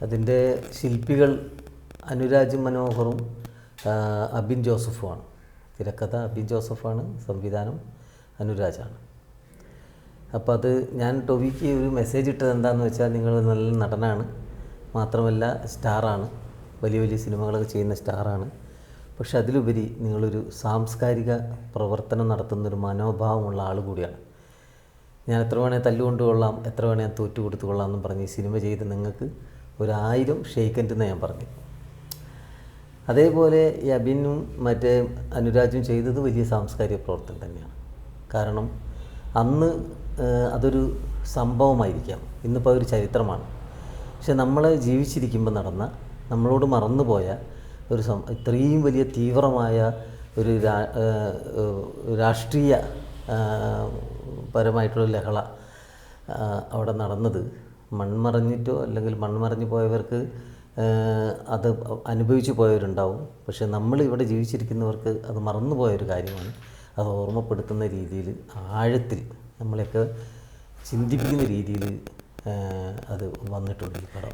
അതിൻ്റെ ശില്പികൾ അനുരാജ് മനോഹറും അബിൻ ജോസഫുമാണ്. തിരക്കഥ അബിൻ ജോസഫാണ്, സംവിധാനം അനുരാജാണ്. അപ്പോൾ അത് ഞാൻ ടൊവിക്ക് ഒരു മെസ്സേജ് ഇട്ടത് എന്താണെന്ന് വെച്ചാൽ, നിങ്ങൾ നല്ല നടനാണ്, മാത്രമല്ല സ്റ്റാറാണ്, വലിയ വലിയ സിനിമകളൊക്കെ ചെയ്യുന്ന സ്റ്റാറാണ്. പക്ഷെ അതിലുപരി നിങ്ങളൊരു സാംസ്കാരിക പ്രവർത്തനം നടത്തുന്നൊരു മനോഭാവമുള്ള ആൾ കൂടിയാണ്. ഞാൻ എത്ര വേണേൽ തല്ലുകൊണ്ട് കൊള്ളാം, എത്ര വേണേൽ തോറ്റു കൊടുത്തു കൊള്ളാം എന്നും പറഞ്ഞ് ഈ സിനിമ ചെയ്ത് നിങ്ങൾക്ക് 1000 ഷെയ്ക്കൻഡ് എന്ന് ഞാൻ പറഞ്ഞു. അതേപോലെ ഈ അബിനും മറ്റേ അനുരാജും ചെയ്തത് വലിയ സാംസ്കാരിക പ്രവർത്തനം തന്നെയാണ്. കാരണം അന്ന് അതൊരു സംഭവമായിരിക്കാം, ഇന്നിപ്പോൾ അതൊരു ചരിത്രമാണ്. പക്ഷെ നമ്മൾ ജീവിച്ചിരിക്കുമ്പോൾ നടന്ന, നമ്മളോട് മറന്നുപോയ ഒരു ഇത്രയും വലിയ തീവ്രമായ ഒരു രാഷ്ട്രീയ പരമായിട്ടുള്ള ലഹള അവിടെ നടന്നത് മൺമറഞ്ഞിട്ടോ അല്ലെങ്കിൽ മൺമറഞ്ഞു പോയവർക്ക് അത് അനുഭവിച്ചു പോയവരുണ്ടാവും. പക്ഷെ നമ്മളിവിടെ ജീവിച്ചിരിക്കുന്നവർക്ക് അത് മറന്നുപോയൊരു കാര്യമാണ്. അത് ഓർമ്മപ്പെടുത്തുന്ന രീതിയിൽ, ആഴത്തിൽ നമ്മളെയൊക്കെ ചിന്തിപ്പിക്കുന്ന രീതിയിൽ അത് വന്നിട്ടുണ്ട് ഈ പടം.